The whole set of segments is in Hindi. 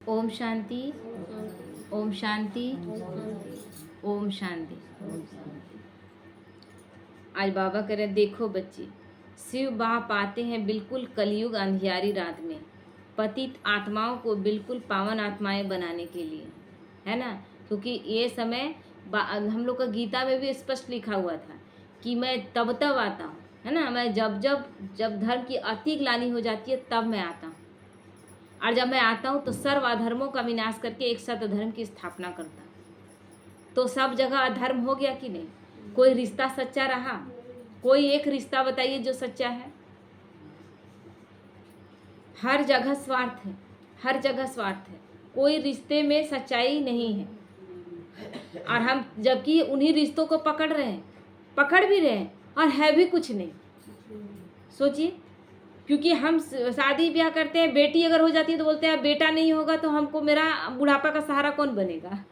ओम शांति। ओम शांति। ओम शांति। आज बाबा कह रहे देखो बच्चे, शिव बाप आते हैं बिल्कुल कलयुग अंधियारी रात में पतित आत्माओं को बिल्कुल पावन आत्माएं बनाने के लिए, है ना। क्योंकि ये समय हम लोग का गीता में भी स्पष्ट लिखा हुआ था कि मैं तब तब आता हूँ, है ना। मैं जब जब जब धर्म की अति ग्लानि हो जाती है तब मैं आता हूँ, और जब मैं आता हूँ तो सर्व अधर्मों का विनाश करके एक सत्य धर्म की स्थापना करता हूँ। तो सब जगह अधर्म हो गया कि नहीं? कोई रिश्ता सच्चा रहा? कोई एक रिश्ता बताइए जो सच्चा है? हर जगह स्वार्थ है, हर जगह स्वार्थ है, कोई रिश्ते में सच्चाई नहीं है। और हम जबकि उन्हीं रिश्तों को पकड़ रहे हैं, पकड़ भी रहे हैं, और है भी कुछ नहीं। सोचिए, क्योंकि हम शादी ब्याह करते हैं, बेटी अगर हो जाती है तो बोलते हैं बेटा नहीं होगा तो हमको मेरा बुढ़ापा का सहारा कौन बनेगा?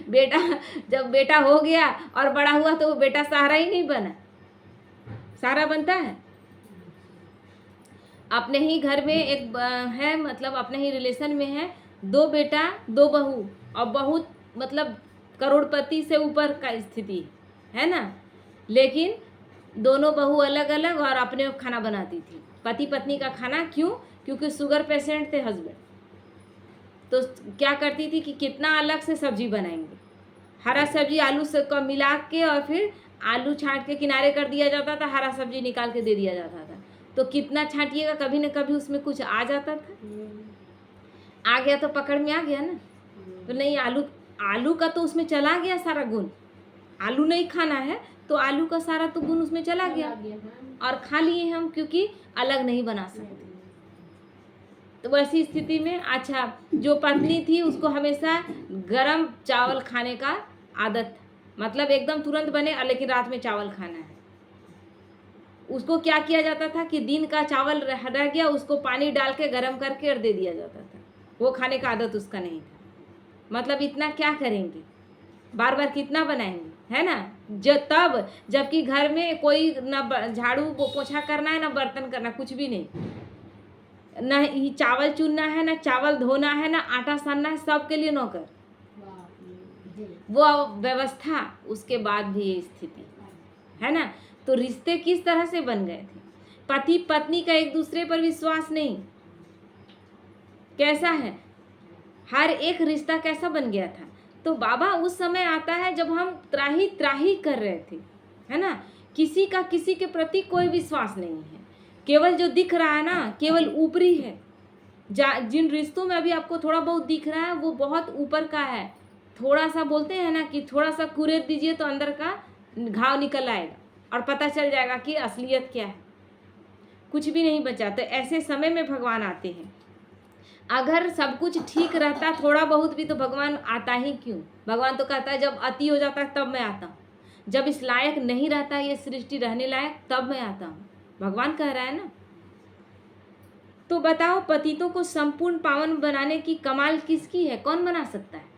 बेटा, जब बेटा हो गया और बड़ा हुआ तो वो बेटा सहारा ही नहीं बना, सहारा बनता है। अपने ही घर में एक है, मतलब अपने ही रिलेशन में है, 2 बेटा 2 बहू, और बहुत मतलब करोड़पति से ऊपर का स्थिति है ना। लेकिन दोनों बहू अलग अलग और अपने खाना बनाती थी, पति पत्नी का खाना। क्यों? क्योंकि शुगर पेशेंट थे हस्बैंड। तो क्या करती थी कि कितना अलग से सब्जी बनाएंगे, हरा सब्जी आलू से को मिला के, और फिर आलू छांट के किनारे कर दिया जाता था, हरा सब्जी निकाल के दे दिया जाता था। तो कितना छांटिएगा, कभी न कभी उसमें कुछ आ जाता था। आ गया तो पकड़ में आ गया ना। तो नहीं, आलू का तो उसमें चला गया सारा गुण। आलू नहीं खाना है तो आलू का सारा तो गुण उसमें चला गया, और खा लिए हम, क्योंकि अलग नहीं बना सकते। तो वैसी स्थिति में अच्छा, जो पत्नी थी उसको हमेशा गरम चावल खाने का आदत, मतलब एकदम तुरंत बने लेकिन रात में चावल खाना है। उसको क्या किया जाता था कि दिन का चावल रह गया, उसको पानी डाल के गर्म करके और दे दिया जाता था। वो खाने का आदत उसका नहीं था। मतलब इतना क्या करेंगे, बार बार कितना बनाएंगे, है ना। तब जबकि घर में कोई ना झाड़ू पोछा करना है, ना बर्तन करना, कुछ भी नहीं, ना ही चावल चुनना है, ना चावल धोना है, ना आटा सानना है, सबके लिए नौकर। वो व्यवस्था, उसके बाद भी ये स्थिति है ना। तो रिश्ते किस तरह से बन गए थे? पति पत्नी का एक दूसरे पर विश्वास नहीं। कैसा है, हर एक रिश्ता कैसा बन गया था। तो बाबा उस समय आता है जब हम त्राही त्राही कर रहे थे, है ना। किसी का किसी के प्रति कोई विश्वास नहीं है, केवल जो दिख रहा है ना, केवल ऊपरी है। जिन रिश्तों में अभी आपको थोड़ा बहुत दिख रहा है वो बहुत ऊपर का है। थोड़ा सा बोलते हैं ना कि थोड़ा सा कुरेद दीजिए तो अंदर का घाव निकल आएगा और पता चल जाएगा कि असलियत क्या है। कुछ भी नहीं बचा। तो ऐसे समय में भगवान आते हैं। अगर सब कुछ ठीक रहता थोड़ा बहुत भी, तो भगवान आता ही क्यों? भगवान तो कहता है जब अति हो जाता है तब मैं आता हूँ, जब इस लायक नहीं रहता ये सृष्टि रहने लायक तब मैं आता हूँ, भगवान कह रहा है ना। तो बताओ, पतितों को संपूर्ण पावन बनाने की कमाल किसकी है? कौन बना सकता है?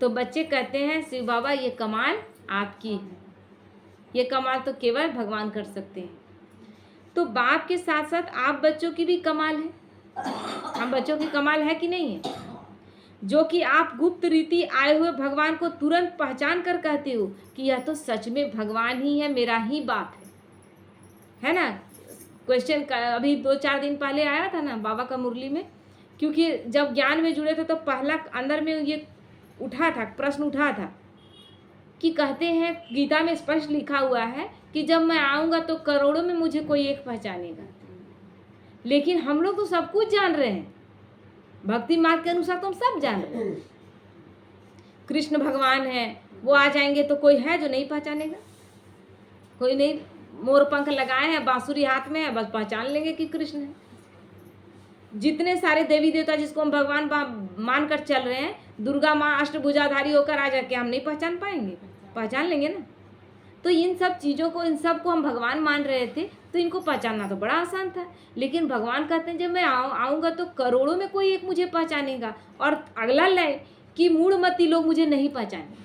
तो बच्चे कहते हैं शिव बाबा ये कमाल आपकी है, ये कमाल तो केवल भगवान कर सकते हैं। तो बाप के साथ साथ आप बच्चों की भी कमाल है। हम बच्चों की कमाल है कि नहीं है? जो कि आप गुप्त रीति आए हुए भगवान को तुरंत पहचान कर कहते हो कि यह तो सच में भगवान ही है, मेरा ही बाप है ना। क्वेश्चन अभी 2-4 दिन पहले आया था ना बाबा का मुरली में, क्योंकि जब ज्ञान में जुड़े थे तो पहला अंदर में ये उठा था, प्रश्न उठा था कि कहते हैं गीता में स्पष्ट लिखा हुआ है कि जब मैं आऊँगा तो करोड़ों में मुझे कोई एक पहचानेगा। लेकिन हम लोग तो सब कुछ जान रहे हैं, भक्ति मार्ग के अनुसार तो हम सब जान रहे हैं। कृष्ण भगवान है, वो आ जाएंगे तो कोई है जो नहीं पहचानेगा? कोई नहीं। मोर पंख लगाए हैं, बांसुरी हाथ में है, बस पहचान लेंगे कि कृष्ण है। जितने सारे देवी देवता जिसको हम भगवान मान कर चल रहे हैं, दुर्गा माँ अष्टभुजाधारी होकर आ जाके हम नहीं पहचान पाएंगे? पहचान लेंगे ना। तो इन सब चीज़ों को, इन सब को हम भगवान मान रहे थे तो इनको पहचानना तो बड़ा आसान था। लेकिन भगवान कहते हैं जब मैं आऊँगा तो करोड़ों में कोई एक मुझे पहचानेगा। और अगला लाइन कि मूढ़मती लोग मुझे नहीं पहचानेंगे,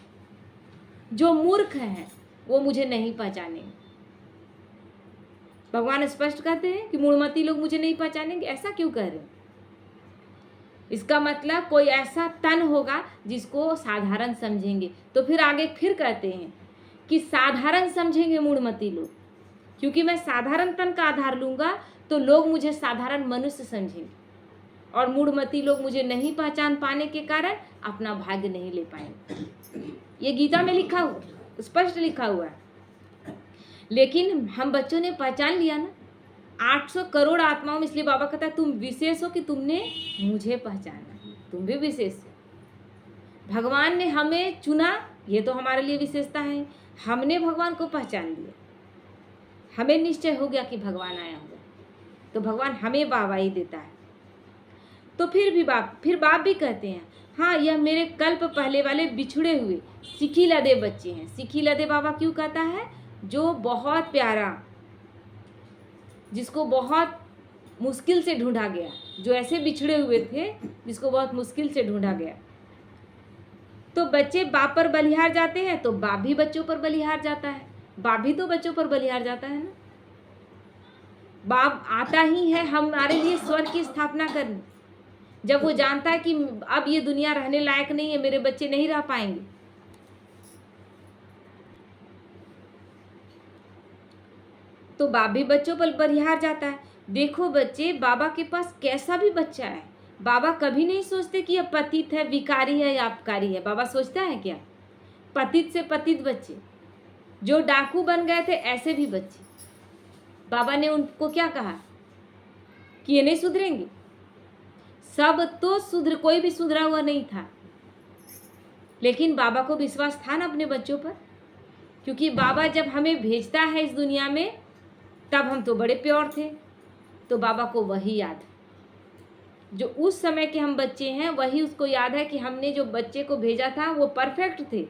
जो मूर्ख हैं वो मुझे नहीं पहचानेंगे। भगवान स्पष्ट कहते हैं कि मूढ़मती लोग मुझे नहीं पहचानेंगे। ऐसा क्यों कह रहे हैं? इसका मतलब कोई ऐसा तन होगा जिसको साधारण समझेंगे। तो फिर आगे फिर कहते हैं कि साधारण समझेंगे मूढ़मती लोग, क्योंकि मैं साधारण तन का आधार लूँगा तो लोग मुझे साधारण मनुष्य समझेंगे, और मूढ़मती लोग मुझे नहीं पहचान पाने के कारण अपना भाग्य नहीं ले पाएंगे। ये गीता में लिखा हुआ, स्पष्ट लिखा हुआ है। लेकिन हम बच्चों ने पहचान लिया ना, 800 करोड़ आत्माओं में, इसलिए बाबा कहता है तुम विशेष हो कि तुमने मुझे पहचाना, तुम भी विशेष हो। भगवान ने हमें चुना, ये तो हमारे लिए विशेषता है। हमने भगवान को पहचान लिया, हमें निश्चय हो गया कि भगवान आया होगा, तो भगवान हमें वाहवाही देता है। तो फिर बाप भी कहते हैं, हाँ यह मेरे कल्प पहले वाले बिछुड़े हुए सिखी लदे बच्चे हैं। सिखी लदे बाबा क्यों कहता है? जो बहुत प्यारा, जिसको बहुत मुश्किल से ढूंढा गया, जो ऐसे बिछड़े हुए थे जिसको बहुत मुश्किल से ढूंढा गया। तो बच्चे बाप पर बलिहार जाते हैं तो बाप भी बच्चों पर बलिहार जाता है, बाप भी तो बच्चों पर बलिहार जाता है ना। बाप आता ही है हमारे लिए स्वर्ग की स्थापना करने, जब वो जानता है कि अब ये दुनिया रहने लायक नहीं है, मेरे बच्चे नहीं रह पाएंगे। तो बाप भी बच्चों पर बलिहार जाता है। देखो बच्चे, बाबा के पास कैसा भी बच्चा है, बाबा कभी नहीं सोचते कि यह पतित है, विकारी है या अपकारी है। बाबा सोचता है क्या? पतित से पतित बच्चे, जो डाकू बन गए थे ऐसे भी बच्चे, बाबा ने उनको क्या कहा कि ये नहीं सुधरेंगे। सब तो सुधर, कोई भी सुधरा हुआ नहीं था, लेकिन बाबा को विश्वास था ना अपने बच्चों पर, क्योंकि बाबा जब हमें भेजता है इस दुनिया में तब हम तो बड़े प्योर थे। तो बाबा को वही याद, जो उस समय के हम बच्चे हैं वही उसको याद है कि हमने जो बच्चे को भेजा था वो परफेक्ट थे।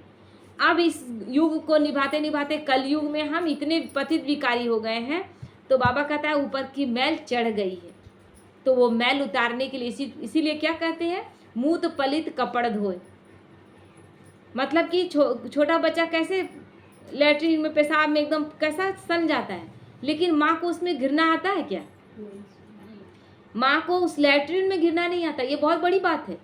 अब इस युग को निभाते निभाते कलयुग में हम इतने पतित विकारी हो गए हैं, तो बाबा कहता है ऊपर की मैल चढ़ गई है। तो वो मैल उतारने के लिए इसीलिए क्या कहते हैं, मूत पलित कपड़ धोए। मतलब कि छोटा बच्चा कैसे लैट्रिन में, पेशाब में एकदम कैसा सन जाता है, लेकिन माँ को उसमें घिरना आता है क्या? माँ को उस लैट्रिन में घिरना नहीं आता। ये बहुत बड़ी बात है।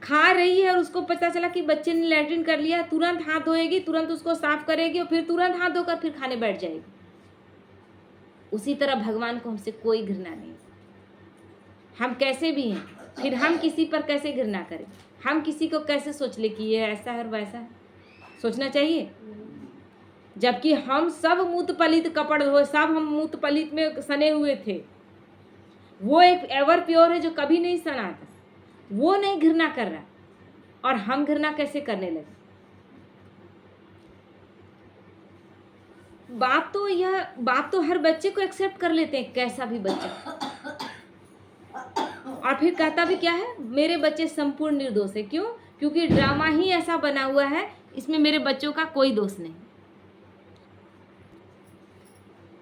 खा रही है और उसको पता चला कि बच्चे ने लैट्रिन कर लिया, तुरंत हाथ धोएगी, तुरंत उसको साफ करेगी और फिर तुरंत हाथ धोकर फिर खाने बैठ जाएगी। उसी तरह भगवान को हमसे कोई घृणा नहीं। हम कैसे भी हैं, फिर हम किसी पर कैसे घृणा करें? हम किसी को कैसे सोच ले कि ये ऐसा है और वैसा है? सोचना चाहिए। जबकि हम सब मूत पलित कपड़ धोए, सब हम मूत पलित में सने हुए थे। वो एक एवर प्योर है जो कभी नहीं सना था, वो नहीं घृणा कर रहा, और हम घृणा कैसे करने लगे? बाप तो हर बच्चे को एक्सेप्ट कर लेते हैं, कैसा भी बच्चा। और फिर कहता भी क्या है, मेरे बच्चे संपूर्ण निर्दोष है। क्यों? क्योंकि ड्रामा ही ऐसा बना हुआ है, इसमें मेरे बच्चों का कोई दोष नहीं।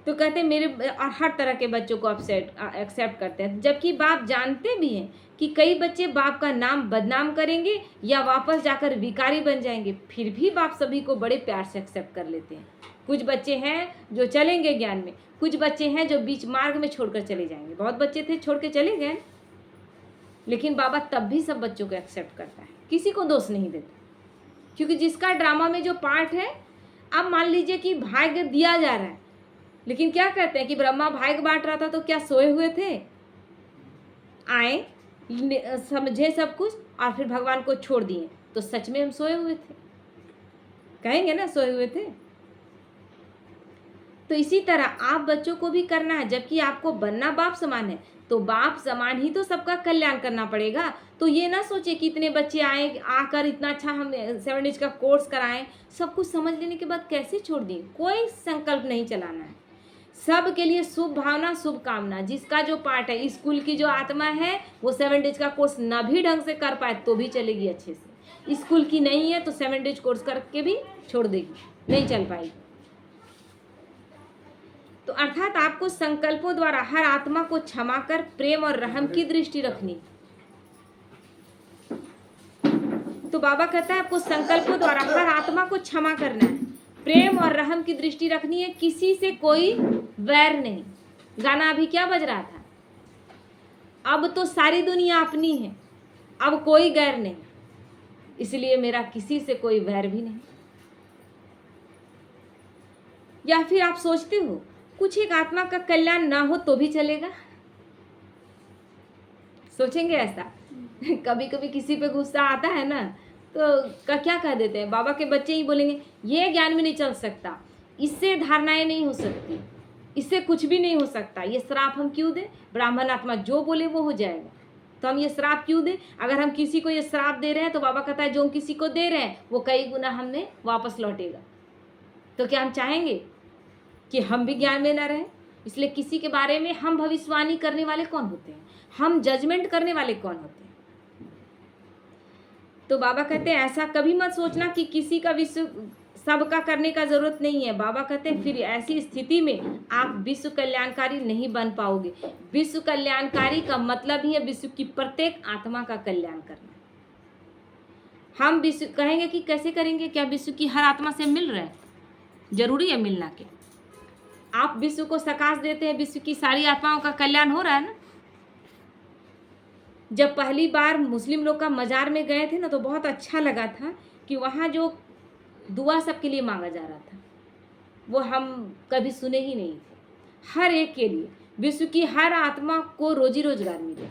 तो कहते मेरे, और हर तरह के बच्चों को एक्सेप्ट करते हैं। जबकि बाप जानते भी हैं कि कई बच्चे बाप का नाम बदनाम करेंगे या वापस जाकर विकारी बन जाएंगे, फिर भी बाप सभी को बड़े प्यार से एक्सेप्ट कर लेते हैं। कुछ बच्चे हैं जो चलेंगे ज्ञान में, कुछ बच्चे हैं जो बीच मार्ग में छोड़कर चले जाएंगे। बहुत बच्चे थे छोड़ के चले गए, लेकिन बाबा तब भी सब बच्चों को एक्सेप्ट करता है, किसी को दोष नहीं देता। क्योंकि जिसका ड्रामा में जो पार्ट है, अब मान लीजिए कि भाग्य दिया जा रहा है, लेकिन क्या कहते हैं कि ब्रह्मा भाग्य बांट रहा था तो क्या सोए हुए थे? आए, समझे सब कुछ और फिर भगवान को छोड़ दिए, तो सच में हम सोए हुए थे, कहेंगे ना सोए हुए थे। तो इसी तरह आप बच्चों को भी करना है। जबकि आपको बनना बाप समान है, तो बाप समान ही तो सबका कल्याण करना पड़ेगा। तो ये ना सोचे कि इतने बच्चे आए, आकर इतना अच्छा हम 7 डेज का कोर्स कराएं, सब कुछ समझ लेने के बाद कैसे छोड़ दिए। कोई संकल्प नहीं चलाना है, सब के लिए शुभ भावना, शुभ कामना। जिसका जो पार्ट है, स्कूल की जो आत्मा है, वो 7 डेज का कोर्स ना भी ढंग से कर पाए तो भी चलेगी अच्छे से। स्कूल की नहीं है तो 7 डेज कोर्स करके भी छोड़ देगी, नहीं चल पाएगी। तो अर्थात आपको संकल्पों द्वारा हर आत्मा को क्षमा कर प्रेम और रहम की दृष्टि रखनी। तो बाबा कहता है आपको संकल्पों द्वारा हर आत्मा को क्षमा करना है, प्रेम और रहम की दृष्टि रखनी है, किसी से कोई वैर नहीं। गाना अभी क्या बज रहा था? अब तो सारी दुनिया अपनी है, अब कोई गैर नहीं, इसलिए मेरा किसी से कोई वैर भी नहीं। या फिर आप सोचते हो कुछ एक आत्मा का कल्याण ना हो तो भी चलेगा? सोचेंगे ऐसा? कभी कभी किसी पे गुस्सा आता है ना, तो क्या कह देते हैं, बाबा के बच्चे ही बोलेंगे ये ज्ञान में नहीं चल सकता, इससे धारणाएं नहीं हो सकती, इससे कुछ भी नहीं हो सकता, ये श्राप हम क्यों दें? ब्राह्मण आत्मा जो बोले वो हो जाएगा, तो हम ये श्राप क्यों दें? अगर हम किसी को ये श्राप दे रहे हैं तो बाबा कहता है जो हम किसी को दे रहे हैं वो कई गुना हमें वापस लौटेगा। तो क्या हम चाहेंगे कि हम भी ज्ञान में न रहें? इसलिए किसी के बारे में हम भविष्यवाणी करने वाले कौन होते हैं? हम जजमेंट करने वाले कौन होते हैं? तो बाबा कहते हैं ऐसा कभी मत सोचना कि किसी का विश्व सबका करने का जरूरत नहीं है। बाबा कहते हैं फिर ऐसी स्थिति में आप विश्व कल्याणकारी नहीं बन पाओगे। विश्व कल्याणकारी का मतलब ही है विश्व की प्रत्येक आत्मा का कल्याण करना। हम विश्व कहेंगे कि कैसे करेंगे? क्या विश्व की हर आत्मा से मिल रहे हैं? जरूरी है मिलना के? आप विश्व को सकाश देते हैं, विश्व की सारी आत्माओं का कल्याण हो रहा है ना। जब पहली बार मुस्लिम लोग का मजार में गए थे ना, तो बहुत अच्छा लगा था कि वहाँ जो दुआ सबके लिए मांगा जा रहा था वो हम कभी सुने ही नहीं थे। हर एक के लिए, विश्व की हर आत्मा को रोजी रोजगार मिले,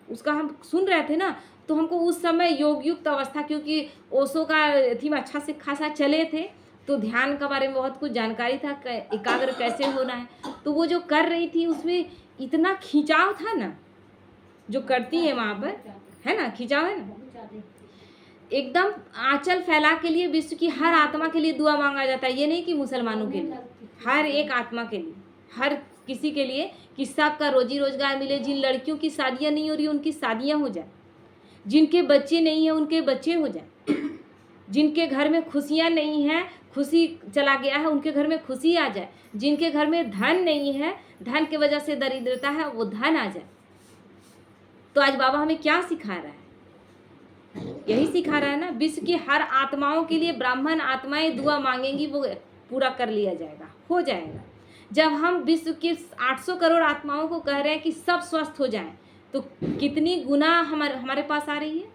उसका हम सुन रहे थे ना। तो हमको उस समय योग युक्त अवस्था, क्योंकि ओशो का थीम अच्छा से खासा चले थे, तो ध्यान के बारे में बहुत कुछ जानकारी था, एकाग्र कैसे होना है। तो वो जो कर रही थी उसमें इतना खिंचाव था ना, जो करती है वहाँ पर, है ना, खिंचाव है ना, एकदम आंचल फैला के लिए विश्व की हर आत्मा के लिए दुआ मांगा जाता है। ये नहीं कि मुसलमानों के लिए, हर एक आत्मा के लिए, हर किसी के लिए, कि सबका रोजी रोजगार मिले। जिन लड़कियों की शादियां नहीं हो रही उनकी शादियां हो जाए, जिनके बच्चे नहीं है उनके बच्चे हो जाए, जिनके घर में खुशियां नहीं है, खुशी चला गया है, उनके घर में खुशी आ जाए, जिनके घर में धन नहीं है, धन की वजह से दरिद्रता है, वो धन आ जाए। तो आज बाबा हमें क्या सिखा रहा है? यही सिखा रहा है ना, विश्व की हर आत्माओं के लिए ब्राह्मण आत्माएं दुआ मांगेंगी, वो पूरा कर लिया जाएगा, हो जाएगा। जब हम विश्व के 800 करोड़ आत्माओं को कह रहे हैं कि सब स्वस्थ हो जाएं, तो कितनी गुना हमारे पास आ रही है?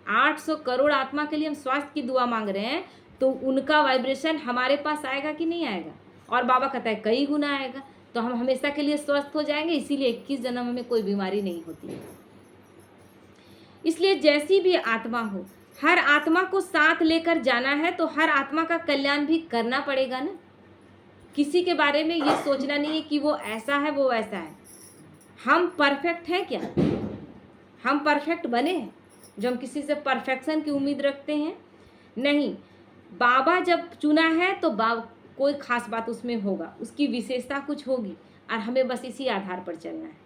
800 करोड़ आत्मा के लिए हम स्वास्थ्य की दुआ मांग रहे हैं, तो उनका वाइब्रेशन हमारे पास आएगा कि नहीं आएगा? और बाबा कहता है कई गुना आएगा, तो हम हमेशा के लिए स्वस्थ हो जाएंगे। इसीलिए 21 जन्म हमें कोई बीमारी नहीं होती है। इसलिए जैसी भी आत्मा हो, हर आत्मा को साथ लेकर जाना है, तो हर आत्मा का कल्याण भी करना पड़ेगा ना। किसी के बारे में ये सोचना नहीं है कि वो ऐसा है वो वैसा है। हम परफेक्ट हैं क्या? हम परफेक्ट बने हैं जो हम किसी से परफेक्शन की उम्मीद रखते हैं? नहीं। बाबा जब चुना है तो कोई खास बात उसमें होगा, उसकी विशेषता कुछ होगी, और हमें बस इसी आधार पर चलना है।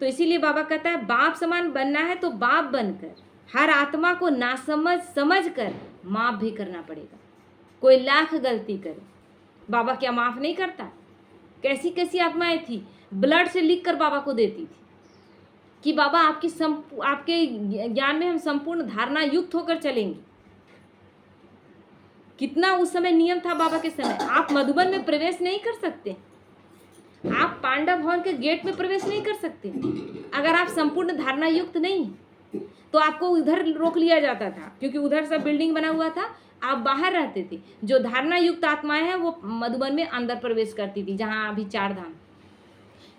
तो इसीलिए बाबा कहता है बाप समान बनना है तो बाप बनकर हर आत्मा को नासमझ समझ कर माफ़ भी करना पड़ेगा। कोई लाख गलती करे, बाबा क्या माफ़ नहीं करता? कैसी कैसी आत्माएं थी, ब्लड से लिख कर बाबा को देती थी कि बाबा आपके ज्ञान में हम संपूर्ण धारणा युक्त होकर चलेंगे। कितना उस समय नियम था बाबा के समय। आप मधुबन में प्रवेश नहीं कर सकते, आप पांडव भवन के गेट में प्रवेश नहीं कर सकते अगर आप संपूर्ण धारणा युक्त नहीं। तो आपको उधर रोक लिया जाता था, क्योंकि उधर सब बिल्डिंग बना हुआ था, आप बाहर रहते थे। जो धारणा युक्त आत्माएं हैं वो मधुबन में अंदर प्रवेश करती थी, जहाँ अभी 4 धाम।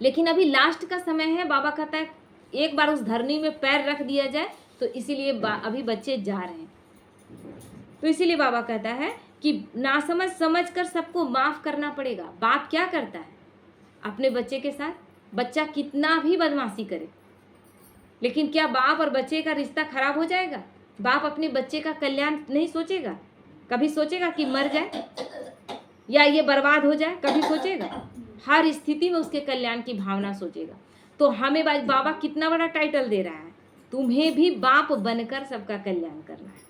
लेकिन अभी लास्ट का समय है, बाबा कहता है एक बार उस धरनी में पैर रख दिया जाए, तो इसीलिए अभी बच्चे जा रहे हैं। तो इसीलिए बाबा कहता है कि नासमझ समझ कर सबको माफ़ करना पड़ेगा। बाप क्या करता है अपने बच्चे के साथ? बच्चा कितना भी बदमाशी करे, लेकिन क्या बाप और बच्चे का रिश्ता खराब हो जाएगा? बाप अपने बच्चे का कल्याण नहीं सोचेगा? कभी सोचेगा कि मर जाए या ये बर्बाद हो जाए? कभी सोचेगा? हर स्थिति में उसके कल्याण की भावना सोचेगा। तो हमें बाबा कितना बड़ा टाइटल दे रहा है, तुम्हें भी बाप बनकर सबका कल्याण करना है।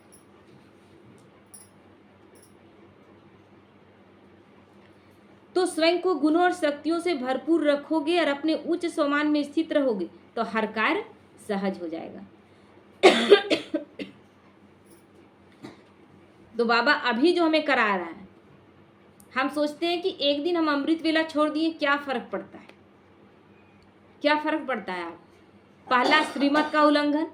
तो स्वयं को गुणों और शक्तियों से भरपूर रखोगे और अपने उच्च सम्मान में स्थित रहोगे, तो हर कार्य सहज हो जाएगा। तो बाबा अभी जो हमें करा रहा है, हम सोचते हैं कि एक दिन हम अमृत वेला छोड़ दिए, क्या फर्क पड़ता है? क्या फर्क पड़ता है? आप पहला श्रीमत का उल्लंघन,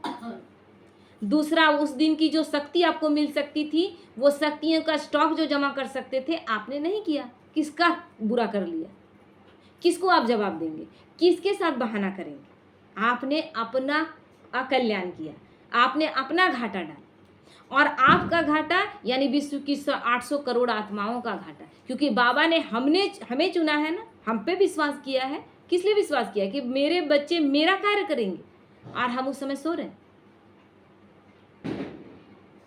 दूसरा, उस दिन की जो शक्ति आपको मिल सकती थी, वो शक्तियों का स्टॉक जो जमा कर सकते थे, आपने नहीं किया। किसका बुरा कर लिया? किसको आप जवाब देंगे? किसके साथ बहाना करेंगे? आपने अपना अकल्याण किया, आपने अपना घाटा डाला। और आपका घाटा यानी विश्व की 800 करोड़ आत्माओं का घाटा, क्योंकि बाबा ने हमें चुना है ना, हम पे विश्वास किया है। किस लिए विश्वास किया? कि मेरे बच्चे मेरा कार्य करेंगे, और हम उस समय सो रहे हैं।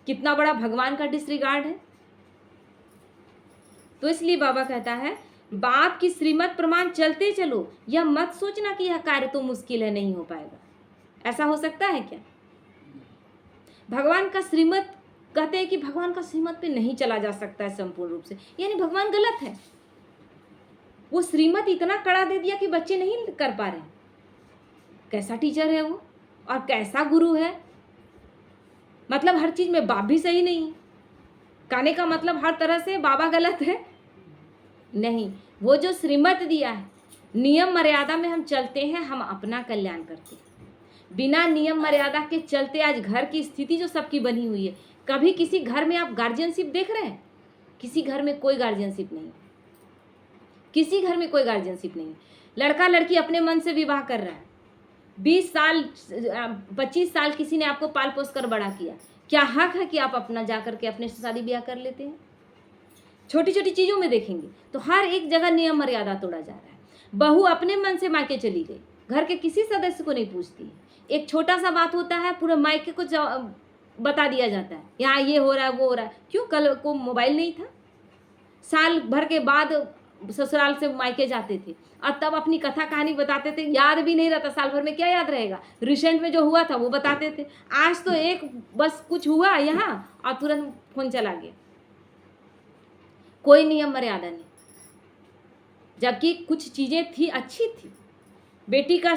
कितना बड़ा भगवान का डिसरिगार्ड है। तो इसलिए बाबा कहता है, बाप की श्रीमत प्रमाण चलते चलो, यह मत सोचना कि यह कार्य तो मुश्किल है, नहीं हो पाएगा। ऐसा हो सकता है क्या? भगवान का श्रीमत, कहते हैं कि भगवान का श्रीमत पे नहीं चला जा सकता है संपूर्ण रूप से, यानी भगवान गलत है। वो श्रीमत इतना कड़ा दे दिया कि बच्चे नहीं कर पा रहे। कैसा टीचर है वो, और कैसा गुरु है। मतलब हर चीज में बाप भी सही नहीं। कहने का मतलब हर तरह से बाबा गलत है नहीं। वो जो श्रीमत दिया है, नियम मर्यादा में हम चलते हैं, हम अपना कल्याण करते हैं। बिना नियम मर्यादा के चलते आज घर की स्थिति जो सबकी बनी हुई है, कभी किसी घर में आप गार्जियनशिप देख रहे हैं? किसी घर में कोई गार्जियनशिप नहीं, किसी घर में कोई गार्जियनशिप नहीं। लड़का लड़की अपने मन से विवाह कर रहा है। 20 साल 25 साल किसी ने आपको पाल पोस कर बड़ा किया, क्या हक है कि आप अपना जाकर के अपने से शादी ब्याह कर लेते हैं? छोटी छोटी चीज़ों में देखेंगे तो हर एक जगह नियम मर्यादा तोड़ा जा रहा है। बहू अपने मन से मायके चली गई, घर के किसी सदस्य को नहीं पूछती। एक छोटा सा बात होता है, पूरे मायके को बता दिया जाता है, यहाँ ये हो रहा है, वो हो रहा है। क्यों? कल को मोबाइल नहीं था, साल भर के बाद ससुराल से मायके जाते थे, और तब अपनी कथा कहानी बताते थे। याद भी नहीं रहता, साल भर में क्या याद रहेगा। रिसेंट में जो हुआ था वो बताते थे। आज तो एक बस कुछ हुआ यहाँ और तुरंत फोन चला गया, कोई नियम मर्यादा नहीं। जबकि कुछ चीजें थी, अच्छी थी। बेटी का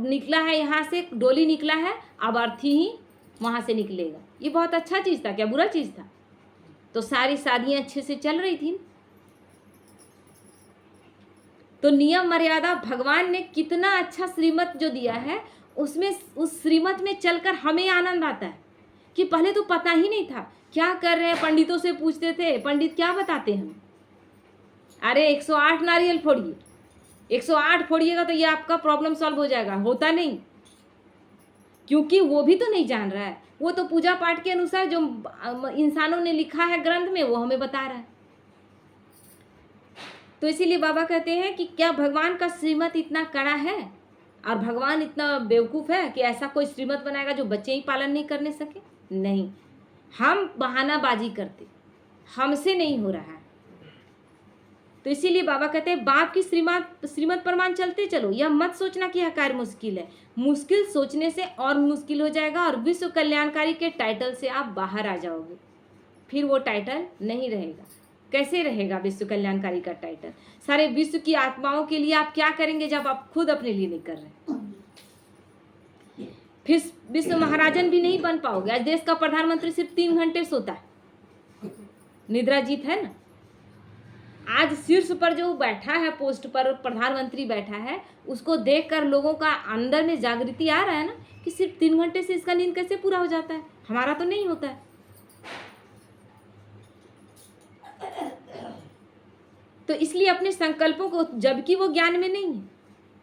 निकला है यहाँ से, डोली निकला है, अब अर्थी ही वहां से निकलेगा, ये बहुत अच्छा चीज था। क्या बुरा चीज था? तो सारी शादियां अच्छे से चल रही थी। तो नियम मर्यादा, भगवान ने कितना अच्छा श्रीमत जो दिया है, उसमें उस श्रीमत में चलकर हमें आनंद आता है कि पहले तो पता ही नहीं था क्या कर रहे हैं। पंडितों से पूछते थे, पंडित क्या बताते हैं? अरे 108 नारियल फोड़िए, 108 फोड़िएगा तो ये आपका प्रॉब्लम सॉल्व हो जाएगा। होता नहीं, क्योंकि वो भी तो नहीं जान रहा है। वो तो पूजा पाठ के अनुसार जो इंसानों ने लिखा है ग्रंथ में, वो हमें बता रहा है। तो इसीलिए बाबा कहते हैं कि क्या भगवान का श्रीमत इतना कड़ा है, और भगवान इतना बेवकूफ़ है कि ऐसा कोई श्रीमत बनाएगा जो बच्चे ही पालन नहीं करने सके? नहीं, हम बहानाबाजी करते, हमसे नहीं हो रहा है। तो इसीलिए बाबा कहते हैं, बाप की श्रीमत प्रमाण चलते चलो, यह मत सोचना कि यह कार्य मुश्किल है। मुश्किल सोचने से और मुश्किल हो जाएगा, और विश्व कल्याणकारी के टाइटल से आप बाहर आ जाओगे। फिर वो टाइटल नहीं रहेगा। कैसे रहेगा विश्व कल्याणकारी का टाइटल? सारे विश्व की आत्माओं के लिए आप क्या करेंगे जब आप खुद अपने लिए नहीं कर रहे? फिर विश्व महाराजन भी नहीं बन पाओगे। आज देश का प्रधानमंत्री सिर्फ 3 घंटे सोता है, निद्रा जीत है ना। आज शीर्ष पर जो बैठा है, पोस्ट पर प्रधानमंत्री बैठा है, उसको देखकर लोगों का अंदर में जागृति आ रहा है ना कि सिर्फ 3 घंटे से इसका नींद कैसे पूरा हो जाता है, हमारा तो नहीं होता है। तो इसलिए अपने संकल्पों को, जबकि वो ज्ञान में नहीं है,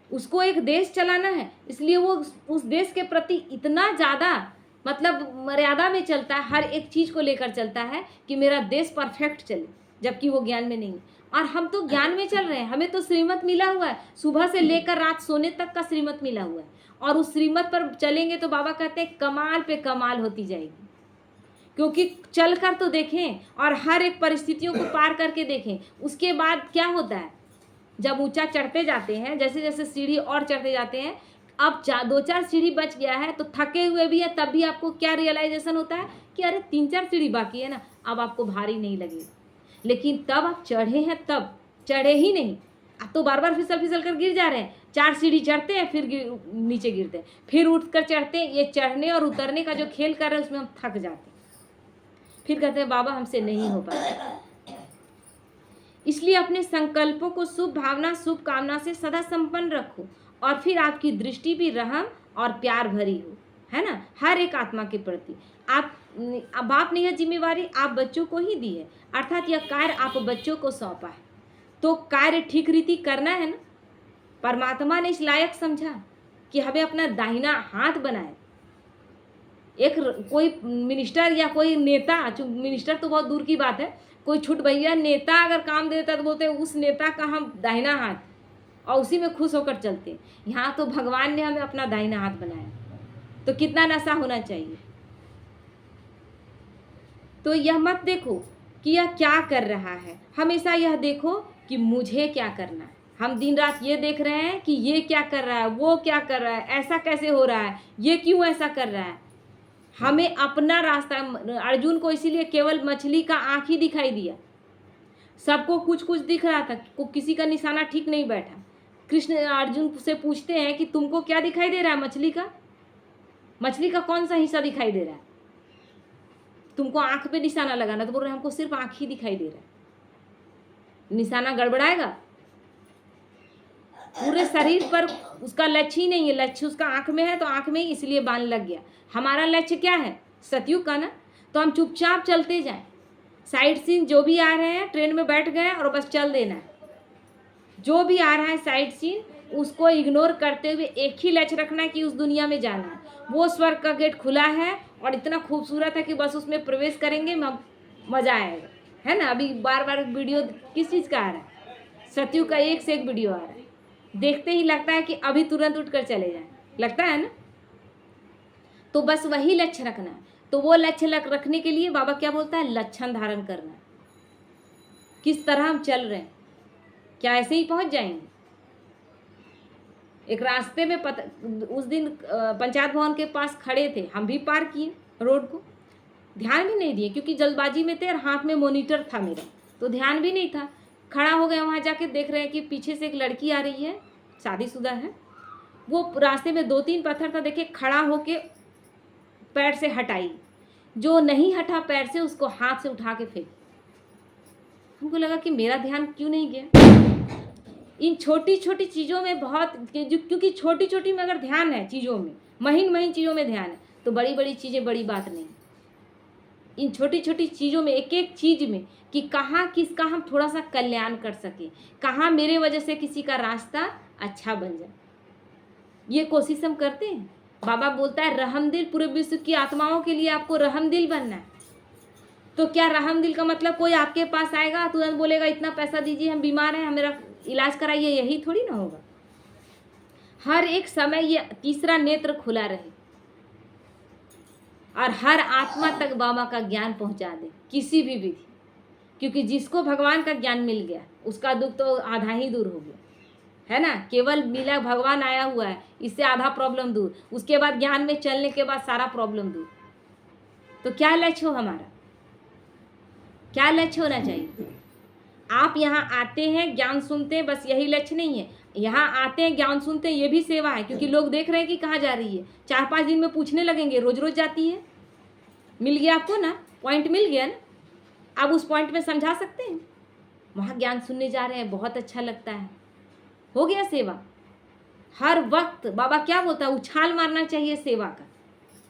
उसको एक देश चलाना है, इसलिए वो उस देश के प्रति इतना ज़्यादा मतलब मर्यादा में चलता है, हर एक चीज़ को लेकर चलता है कि मेरा देश परफेक्ट चले, जबकि वो ज्ञान में नहीं है। और हम तो ज्ञान में चल रहे हैं, हमें तो श्रीमत मिला हुआ है, सुबह से लेकर रात सोने तक का श्रीमत मिला हुआ है, और उस श्रीमत पर चलेंगे तो बाबा कहते हैं कमाल पे कमाल होती जाएगी। क्योंकि चल कर तो देखें और हर एक परिस्थितियों को पार करके देखें। उसके बाद क्या होता है, जब ऊंचा चढ़ते जाते हैं, जैसे जैसे सीढ़ी और चढ़ते जाते हैं, अब 2-4 सीढ़ी बच गया है तो थके हुए भी है, तब भी आपको क्या रियलाइजेशन होता है कि अरे 3-4 सीढ़ी बाकी है ना, अब आपको भारी नहीं लगेगा। लेकिन तब आप चढ़े हैं, तब चढ़े ही नहीं, अब तो बार बार फिसल फिसल कर गिर जा रहे हैं। 4 सीढ़ी चढ़ते हैं, फिर नीचे गिरते हैं, फिर उठ कर चढ़ते हैं। ये चढ़ने और उतरने का जो खेल कर रहे हैं उसमें हम थक जाते हैं, फिर कहते हैं बाबा हमसे नहीं हो पाता। इसलिए अपने संकल्पों को शुभ भावना शुभ कामना से सदा संपन्न रखो, और फिर आपकी दृष्टि भी रहम और प्यार भरी हो। है ना, हर एक आत्मा के प्रति। आप बाप ने यह जिम्मेवारी आप बच्चों को ही दी है, अर्थात यह कार्य आप बच्चों को सौंपा है, तो कार्य ठीक रीति करना है ना। परमात्मा ने इस लायक समझा कि हमें अपना दाहिना हाथ बनाए। एक कोई मिनिस्टर या कोई नेता, मिनिस्टर तो बहुत दूर की बात है, कोई छुट भैया नेता अगर काम देता तो बोलते उस नेता का हम दाहिना हाथ, और उसी में खुश होकर चलते। यहाँ तो भगवान ने हमें अपना दाहिना हाथ बनाया, तो कितना नशा होना चाहिए। तो यह मत देखो कि यह क्या कर रहा है, हमेशा यह देखो कि मुझे क्या करना है। हम दिन रात ये देख रहे हैं कि ये क्या कर रहा है, वो क्या कर रहा है, ऐसा कैसे हो रहा है, ये क्यों ऐसा कर रहा है। हमें अपना रास्ता, अर्जुन को इसीलिए केवल मछली का आँख ही दिखाई दिया, सबको कुछ कुछ दिख रहा था, किसी का निशाना ठीक नहीं बैठा। कृष्ण अर्जुन से पूछते हैं कि तुमको क्या दिखाई दे रहा है, मछली का कौन सा हिस्सा दिखाई दे रहा है, तुमको आंख पे निशाना लगाना, तो बोल रहे हमको सिर्फ आंख ही दिखाई दे रहा है। निशाना गड़बड़ाएगा, पूरे शरीर पर उसका लक्ष्य ही नहीं है, लक्ष्य उसका आंख में है, तो आंख में ही इसलिए बाण लग गया। हमारा लक्ष्य क्या है, सतयुग का ना, तो हम चुपचाप चलते जाएं। साइड सीन जो भी आ रहे हैं, ट्रेन में बैठ गए और बस चल देना है। जो भी आ रहा है साइड सीन, उसको इग्नोर करते हुए एक ही लक्ष्य रखना है कि उस दुनिया में जाना है। वो स्वर्ग का गेट खुला है और इतना खूबसूरत है कि बस उसमें प्रवेश करेंगे, मज़ा आएगा, है ना। अभी बार बार वीडियो किस चीज़ का आ रहा है, सतयुग का एक से एक वीडियो आ रहा है, देखते ही लगता है कि अभी तुरंत उठकर चले जाएं, लगता है ना। तो बस वही लक्ष्य रखना है। तो वो लक्ष्य रखने के लिए बाबा क्या बोलता है, लक्षण धारण करना है। किस तरह हम चल रहे हैं, क्या ऐसे ही पहुंच जाएंगे। एक रास्ते में उस दिन पंचायत भवन के पास खड़े थे, हम भी पार किए रोड को, ध्यान भी नहीं दिए क्योंकि जल्दबाजी में थे और हाथ में मॉनिटर था मेरा, तो ध्यान भी नहीं था। खड़ा हो गए, वहाँ जाके देख रहे हैं कि पीछे से एक लड़की आ रही है, शादीशुदा है। वो रास्ते में 2-3 पत्थर था, देखे, खड़ा होके पैर से हटाई, जो नहीं हटा पैर से उसको हाथ से उठा के फेंक। हमको लगा कि मेरा ध्यान क्यों नहीं गया। इन छोटी छोटी चीज़ों में बहुत, क्योंकि छोटी छोटी में अगर ध्यान है, चीज़ों में महीन महीन चीज़ों में ध्यान है, तो बड़ी बड़ी चीज़ें बड़ी बात नहीं। इन छोटी छोटी चीज़ों में, एक एक चीज़ में, कि कहाँ किसका हम थोड़ा सा कल्याण कर सके, कहाँ मेरे वजह से किसी का रास्ता अच्छा बन जाए, ये कोशिश हम करते हैं। बाबा बोलता है रहमदिल, पूरे विश्व की आत्माओं के लिए आपको रहमदिल बनना है। तो क्या रहमदिल का मतलब कोई आपके पास आएगा तुरंत बोलेगा इतना पैसा दीजिए, हम बीमार हैं, मेरा इलाज कराइए, यही थोड़ी ना होगा। हर एक समय ये तीसरा नेत्र खुला रहे और हर आत्मा तक बाबा का ज्ञान पहुंचा दे, किसी भी विधि। क्योंकि जिसको भगवान का ज्ञान मिल गया उसका दुख तो आधा ही दूर हो गया, है ना। केवल मिला, भगवान आया हुआ है, इससे आधा प्रॉब्लम दूर, उसके बाद ज्ञान में चलने के बाद सारा प्रॉब्लम दूर। तो क्या लक्ष्य हो हमारा, क्या लक्ष्य होना चाहिए। आप यहाँ आते हैं, ज्ञान सुनते हैं, बस यही लक्ष्य नहीं है। यहाँ आते हैं, ज्ञान सुनते हैं, ये भी सेवा है, क्योंकि लोग देख रहे हैं कि कहाँ जा रही है। 4-5 दिन में पूछने लगेंगे, रोज रोज जाती है, मिल गया आपको ना, पॉइंट मिल गया ना, आप उस पॉइंट में समझा सकते हैं, वहाँ ज्ञान सुनने जा रहे हैं, बहुत अच्छा लगता है, हो गया सेवा। हर वक्त बाबा क्या बोलता है, उछाल मारना चाहिए सेवा का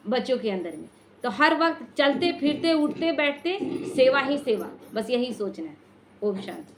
बच्चों के अंदर में। तो हर वक्त चलते फिरते उठते बैठते सेवा ही सेवा, बस यही सोचना है। ओम शांति।